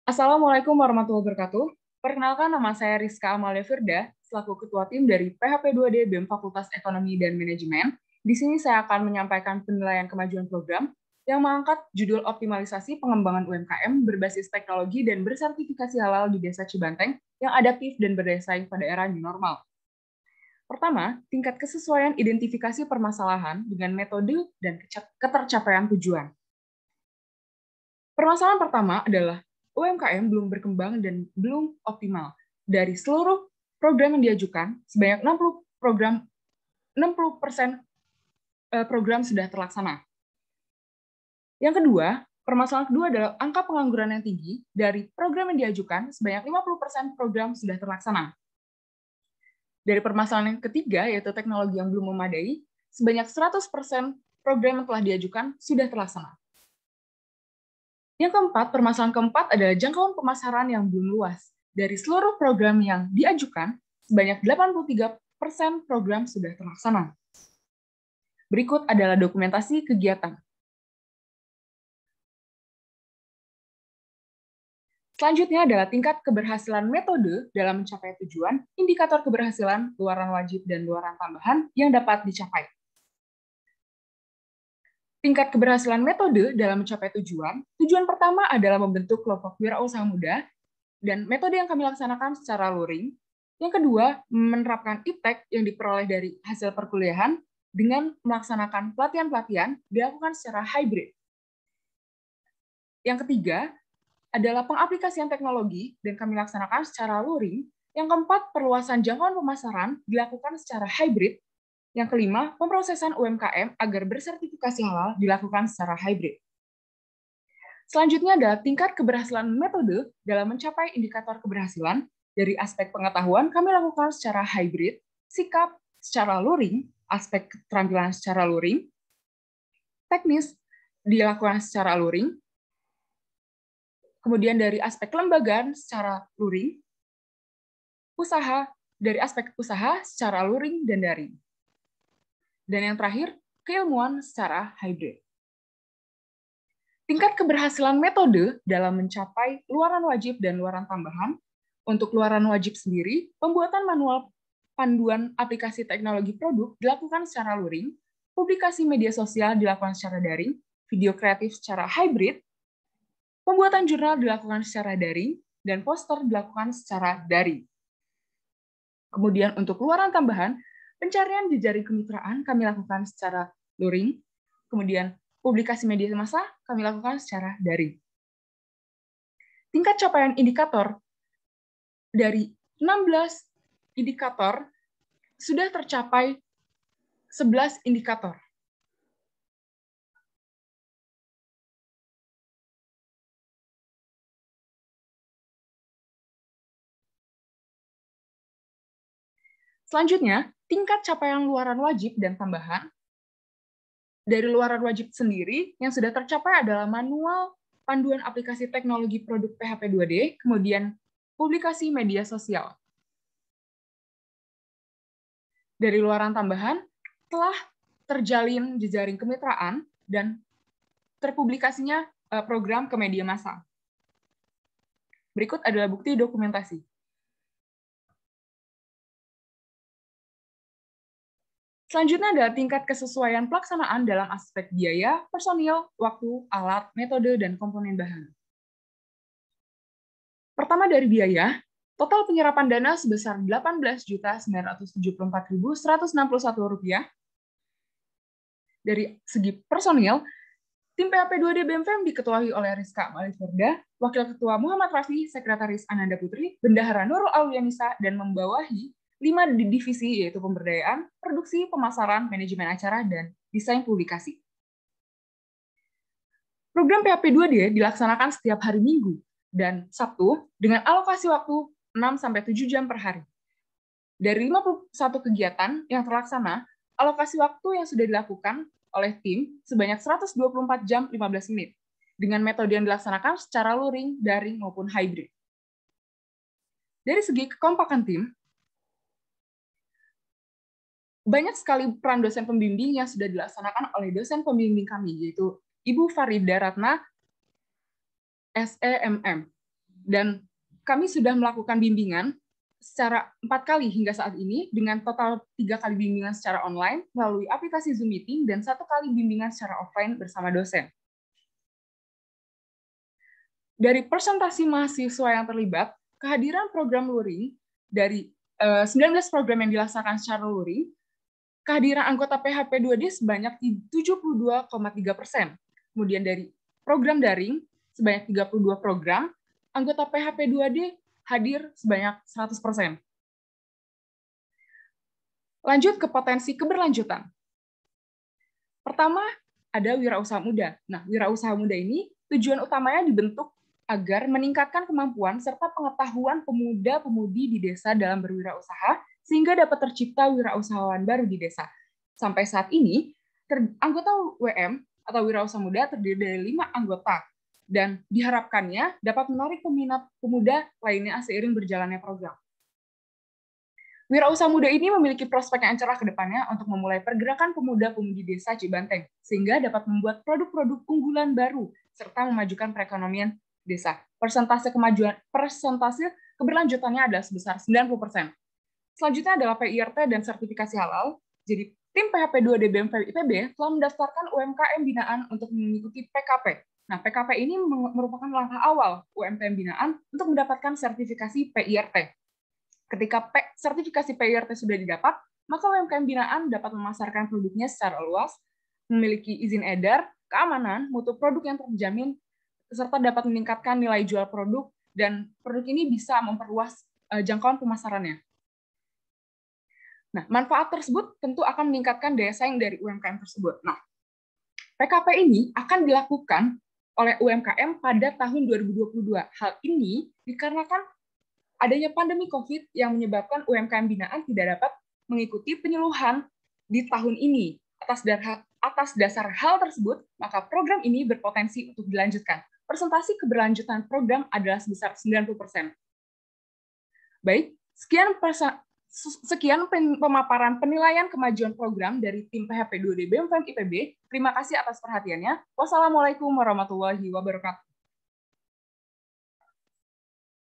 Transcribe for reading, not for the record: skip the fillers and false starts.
Assalamualaikum warahmatullahi wabarakatuh. Perkenalkan, nama saya Rizka Amalia Firda, selaku Ketua Tim dari PHP2D BEM Fakultas Ekonomi dan Manajemen. Di sini saya akan menyampaikan penilaian kemajuan program yang mengangkat judul optimalisasi pengembangan UMKM berbasis teknologi dan bersertifikasi halal di Desa Cibanteng yang adaptif dan berdaya saing pada era new normal. Pertama, tingkat kesesuaian identifikasi permasalahan dengan metode dan ketercapaian tujuan. Permasalahan pertama adalah UMKM belum berkembang dan belum optimal. Dari seluruh program yang diajukan, sebanyak 60% program sudah terlaksana. Yang kedua, permasalahan kedua adalah angka pengangguran yang tinggi. Dari program yang diajukan, sebanyak 50% program sudah terlaksana. Dari permasalahan yang ketiga, yaitu teknologi yang belum memadai, sebanyak 100% program yang telah diajukan sudah terlaksana. Yang keempat, permasalahan keempat adalah jangkauan pemasaran yang belum luas. Dari seluruh program yang diajukan, sebanyak 83% program sudah terlaksana. Berikut adalah dokumentasi kegiatan. Selanjutnya adalah tingkat keberhasilan metode dalam mencapai tujuan, indikator keberhasilan, luaran wajib, dan luaran tambahan yang dapat dicapai. Tingkat keberhasilan metode dalam mencapai tujuan pertama adalah membentuk kelompok wirausaha muda, dan metode yang kami laksanakan secara luring. Yang kedua, menerapkan iptek yang diperoleh dari hasil perkuliahan dengan melaksanakan pelatihan-pelatihan dilakukan secara hybrid. Yang ketiga, adalah pengaplikasian teknologi dan kami laksanakan secara luring. Yang keempat, perluasan jangkauan pemasaran dilakukan secara hybrid. Yang kelima, pemrosesan UMKM agar bersertifikasi halal dilakukan secara hybrid. Selanjutnya adalah tingkat keberhasilan metode dalam mencapai indikator keberhasilan. Dari aspek pengetahuan, kami lakukan secara hybrid, sikap secara luring, aspek keterampilan secara luring, teknis dilakukan secara luring, kemudian dari aspek kelembagaan secara luring, usaha dari aspek usaha secara luring dan daring. Dan yang terakhir, keilmuan secara hybrid. Tingkat keberhasilan metode dalam mencapai luaran wajib dan luaran tambahan. Untuk luaran wajib sendiri, pembuatan manual panduan aplikasi teknologi produk dilakukan secara luring, publikasi media sosial dilakukan secara daring, video kreatif secara hybrid, pembuatan jurnal dilakukan secara daring, dan poster dilakukan secara daring. Kemudian untuk luaran tambahan, pencarian jejaring kemitraan kami lakukan secara luring, kemudian publikasi media massa kami lakukan secara daring. Tingkat capaian indikator dari 16 indikator sudah tercapai 11 indikator. Selanjutnya, tingkat capaian luaran wajib dan tambahan. Dari luaran wajib sendiri, yang sudah tercapai adalah manual panduan aplikasi teknologi produk PHP2D, kemudian publikasi media sosial. Dari luaran tambahan, telah terjalin jejaring kemitraan dan terpublikasinya program ke media massa. Berikut adalah bukti dokumentasi. Selanjutnya adalah tingkat kesesuaian pelaksanaan dalam aspek biaya, personil, waktu, alat, metode, dan komponen bahan. Pertama dari biaya, total penyerapan dana sebesar Rp18.974.161. Dari segi personil, tim PHP2D BMFM diketuai oleh Rizka Amalia Firda, Wakil Ketua Muhammad Rafi, Sekretaris Ananda Putri, Bendahara Nurul Aulianisa, dan membawahi 5 divisi, yaitu pemberdayaan, produksi, pemasaran, manajemen acara, dan desain publikasi. Program PHP2D dilaksanakan setiap hari Minggu dan Sabtu dengan alokasi waktu 6-7 jam per hari. Dari 51 kegiatan yang terlaksana, alokasi waktu yang sudah dilakukan oleh tim sebanyak 124 jam 15 menit, dengan metode yang dilaksanakan secara luring, daring, maupun hybrid. Dari segi kekompakan tim, banyak sekali peran dosen pembimbing yang sudah dilaksanakan oleh dosen pembimbing kami, yaitu Ibu Farida Ratna, SEMM. Dan kami sudah melakukan bimbingan secara 4 kali hingga saat ini, dengan total 3 kali bimbingan secara online melalui aplikasi Zoom Meeting dan 1 kali bimbingan secara offline bersama dosen. Dari presentasi mahasiswa yang terlibat, kehadiran program luring dari 19 program yang dilaksanakan secara luring, kehadiran anggota PHP 2D sebanyak 72,3%. Kemudian dari program daring sebanyak 32 program, anggota PHP 2D hadir sebanyak 100%. Lanjut ke potensi keberlanjutan. Pertama, ada wirausaha muda. Nah, wirausaha muda ini tujuan utamanya dibentuk agar meningkatkan kemampuan serta pengetahuan pemuda-pemudi di desa dalam berwirausaha, sehingga dapat tercipta wirausahawan baru di desa. Sampai saat ini, anggota WM atau wirausaha muda terdiri dari 5 anggota, dan diharapkannya dapat menarik peminat pemuda lainnya seiring berjalannya program. Wirausaha muda ini memiliki prospek yang cerah ke depannya untuk memulai pergerakan pemuda-pemudi desa Cibanteng, sehingga dapat membuat produk-produk unggulan baru, serta memajukan perekonomian desa. Persentase keberlanjutannya adalah sebesar 90%. Selanjutnya adalah PIRT dan sertifikasi halal. Jadi, tim PHP 2D BMFM IPB telah mendaftarkan UMKM binaan untuk mengikuti PKP. Nah, PKP ini merupakan langkah awal UMKM binaan untuk mendapatkan sertifikasi PIRT. Ketika sertifikasi PIRT sudah didapat, maka UMKM binaan dapat memasarkan produknya secara luas, memiliki izin edar, keamanan, mutu produk yang terjamin, serta dapat meningkatkan nilai jual produk, dan produk ini bisa memperluas jangkauan pemasarannya. Nah, manfaat tersebut tentu akan meningkatkan daya saing dari UMKM tersebut. Nah, PKP ini akan dilakukan oleh UMKM pada tahun 2022. Hal ini dikarenakan adanya pandemi COVID yang menyebabkan UMKM binaan tidak dapat mengikuti penyuluhan di tahun ini. Atas dasar hal tersebut, maka program ini berpotensi untuk dilanjutkan. Persentase keberlanjutan program adalah sebesar 90%. Baik, sekian pemaparan penilaian kemajuan program dari tim PHP 2D BMFM IPB. Terima kasih atas perhatiannya. Wassalamualaikum warahmatullahi wabarakatuh.